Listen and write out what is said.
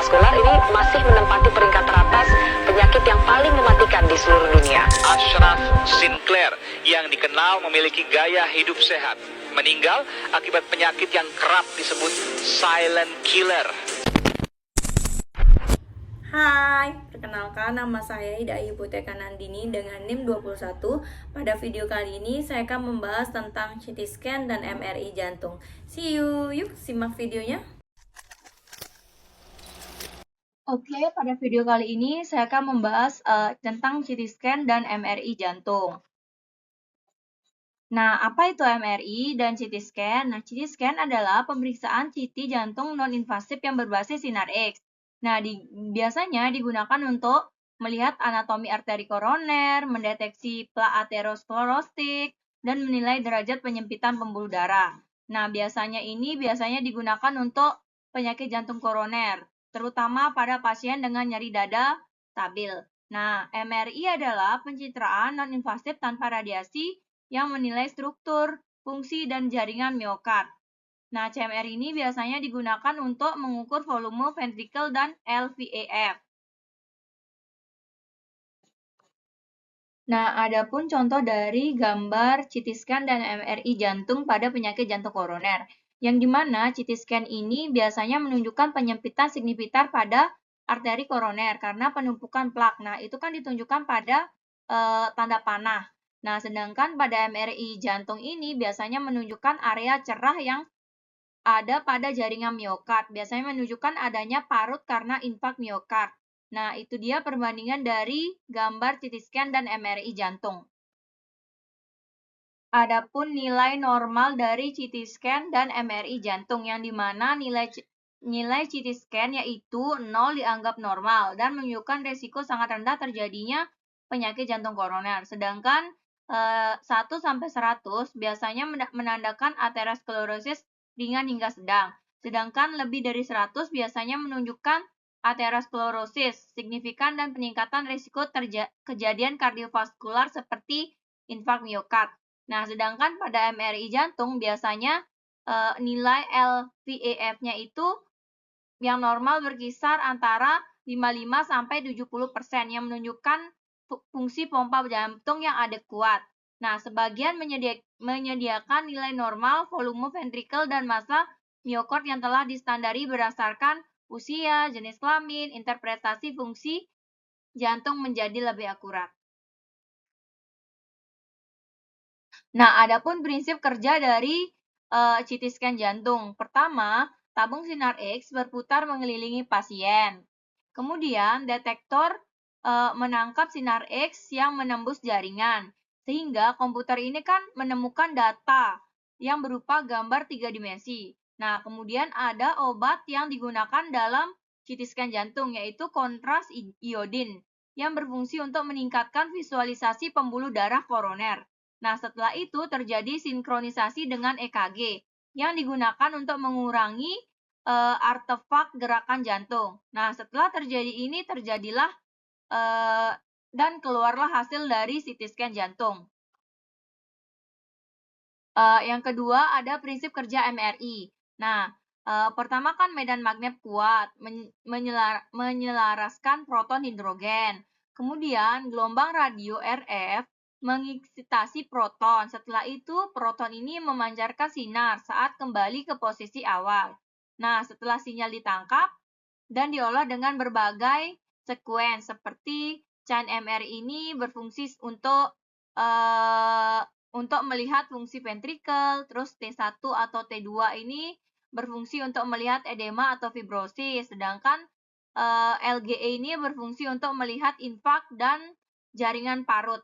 kardiovaskular ini masih menempati peringkat teratas penyakit yang paling mematikan di seluruh dunia. Ashraf Sinclair yang dikenal memiliki gaya hidup sehat meninggal akibat penyakit yang kerap disebut silent killer. Hai, perkenalkan nama saya Ida Ayu Puteka Nandini dengan NIM 21. Pada video kali ini saya akan membahas tentang CT scan dan MRI jantung. See you, yuk simak videonya. Oke, pada video kali ini saya akan membahas tentang CT scan dan MRI jantung. Nah, apa itu MRI dan CT scan? Nah, CT scan adalah pemeriksaan CT jantung non-invasif yang berbasis sinar X. Nah, biasanya digunakan untuk melihat anatomi arteri koroner, mendeteksi plak aterosklerostik, dan menilai derajat penyempitan pembuluh darah. Nah, biasanya digunakan untuk penyakit jantung koroner, terutama pada pasien dengan nyeri dada stabil. Nah, MRI adalah pencitraan non-invasif tanpa radiasi yang menilai struktur, fungsi, dan jaringan miokard. Nah, CMR ini biasanya digunakan untuk mengukur volume ventrikel dan LVEF. Nah, adapun contoh dari gambar CT scan dan MRI jantung pada penyakit jantung koroner, yang dimana CT scan ini biasanya menunjukkan penyempitan signifikan pada arteri koroner karena penumpukan plak. Nah, itu kan ditunjukkan pada tanda panah. Nah, sedangkan pada MRI jantung ini biasanya menunjukkan area cerah yang ada pada jaringan miokard, biasanya menunjukkan adanya parut karena infak miokard. Nah, itu dia perbandingan dari gambar CT scan dan MRI jantung. Adapun nilai normal dari CT scan dan MRI jantung, yang dimana nilai CT scan yaitu 0 dianggap normal dan menunjukkan resiko sangat rendah terjadinya penyakit jantung koroner. Sedangkan 1-100 biasanya menandakan aterosklerosis ringan hingga sedang. Sedangkan lebih dari 100 biasanya menunjukkan aterosklerosis signifikan dan peningkatan risiko kejadian kardiovaskular seperti infak miokard. Nah, sedangkan pada MRI jantung biasanya nilai LVEF-nya itu yang normal berkisar antara 55-70% yang menunjukkan fungsi pompa jantung yang adekuat. Nah, sebagian menyediakan nilai normal volume ventrikel dan massa miokard yang telah distandari berdasarkan usia, jenis kelamin, interpretasi fungsi jantung menjadi lebih akurat. Nah, adapun prinsip kerja dari CT scan jantung. Pertama, tabung sinar X berputar mengelilingi pasien. Kemudian, detektor menangkap sinar X yang menembus jaringan. Sehingga komputer ini kan menemukan data yang berupa gambar 3 dimensi. Nah, kemudian ada obat yang digunakan dalam CT scan jantung, yaitu kontras iodin, yang berfungsi untuk meningkatkan visualisasi pembuluh darah koroner. Nah, setelah itu terjadi sinkronisasi dengan EKG, yang digunakan untuk mengurangi artefak gerakan jantung. Nah, setelah terjadilah dan keluarlah hasil dari CT scan jantung. Yang kedua ada prinsip kerja MRI. Nah, pertama kan medan magnet kuat menyelaraskan proton hidrogen. Kemudian gelombang radio RF mengeksitasi proton. Setelah itu proton ini memancarkan sinar saat kembali ke posisi awal. Nah, setelah sinyal ditangkap dan diolah dengan berbagai sekuens seperti chain MRI ini berfungsi untuk melihat fungsi ventrikel, terus T1 atau T2 ini berfungsi untuk melihat edema atau fibrosis, sedangkan LGE ini berfungsi untuk melihat infak dan jaringan parut.